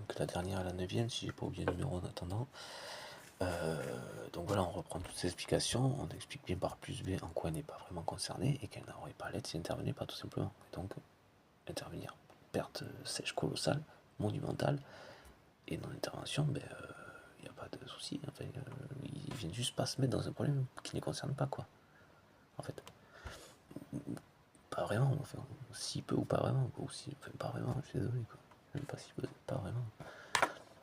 donc la dernière, la 9e, si j'ai pas oublié le numéro en attendant. Donc voilà, on reprend toutes ces explications, on explique bien par plus B en quoi elle n'est pas vraiment concernée et qu'elle n'aurait pas à l'être si elle n'intervenait pas tout simplement. Et donc, intervenir, perte sèche colossale, monumentale, et non-intervention, il n'y a pas de souci. Enfin, ils viennent juste pas se mettre dans un problème qui ne les concerne pas, quoi. En fait, pas vraiment, enfin, si peu ou pas vraiment, ou si, enfin, pas vraiment, je suis désolé, quoi. Même pas si peu, pas vraiment.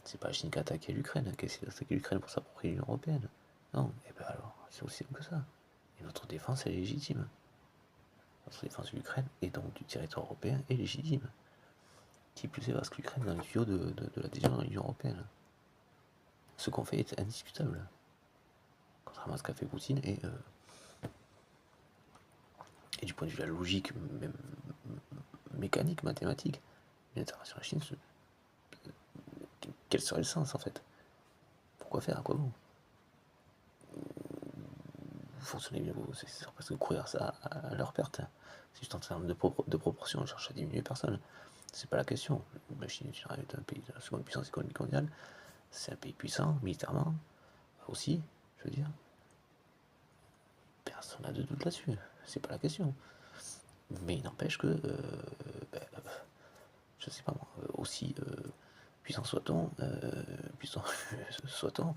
C'est pas la Chine qui a attaqué l'Ukraine, qui a essayé d'attaquer l'Ukraine pour s'approprier l'Union Européenne. Non, et ben alors, c'est aussi simple que ça. Et notre défense est légitime. Notre défense de l'Ukraine et donc du territoire européen est légitime. Qui plus est parce que l'Ukraine dans le tuyau de l'adhésion à l'Union Européenne. Ce qu'on fait est indiscutable. Contrairement à ce qu'a fait Poutine et du point de vue de la logique, même mécanique, mathématique, une intervention de la Chine, quel serait le sens en fait? Pourquoi faire? À quoi bon? Vous fonctionnez bien, c'est presque courir ça à leur perte. C'est juste en termes de proportion, on cherche à diminuer personne. C'est pas la question. La Chine est un pays de la seconde puissance économique mondiale, c'est un pays puissant, militairement, aussi, je veux dire. Personne n'a de doute là-dessus, c'est pas la question. Mais il n'empêche que, je sais pas moi, aussi puissant soit-on, puissant soit-on,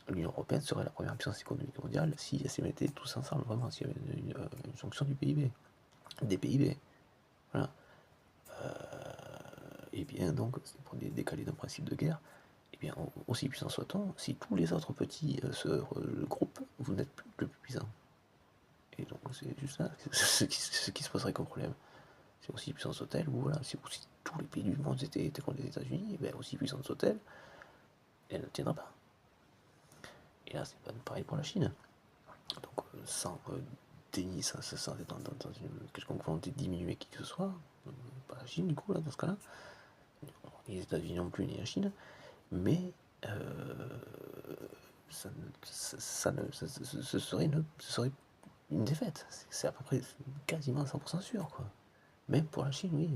l'Union Européenne serait la première puissance économique mondiale si elle se mettait tous ensemble, vraiment, s'il y avait une fonction du PIB, des PIB. Voilà. Et bien donc, pour décaler d'un principe de guerre, et bien aussi puissant soit-on, si tous les autres petits se regroupent, vous n'êtes plus le plus puissant. Et donc c'est juste ça, ce qui se poserait comme problème. C'est aussi puissance soit-elle, ou voilà, si aussi tous les pays du monde étaient contre les États-Unis, ben aussi puissance soit-elle, elle ne tiendra pas. Et là, c'est pas pareil pour la Chine. Donc, sans déni, sans être dans une quelconque volonté de diminuer qui que ce soit, pas la Chine du coup, là, dans ce cas-là, ni les États-Unis non plus, ni la Chine, mais ce serait une défaite. C'est à peu près quasiment 100% sûr, quoi. Même pour la Chine, oui,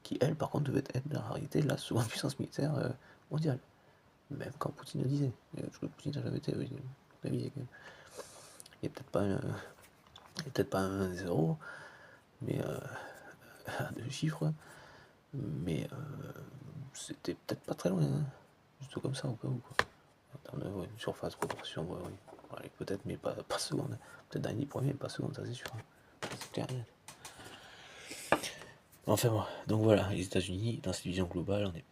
qui elle, par contre, devait être en réalité la seconde puissance militaire mondiale. Même quand Poutine le disait. Je crois que Poutine n'a jamais été. Oui, il n'y a peut-être pas un zéro, mais à deux chiffres, mais c'était peut-être pas très loin, hein. Juste comme ça, au cas où, quoi. En termes de surface, proportion, oui. Allez, peut-être, mais pas seconde. Peut-être dans les 10 premiers, mais pas seconde, ça c'est sûr. C'est clair, rien. Enfin bon, donc voilà, les États-Unis, dans cette vision globale, on est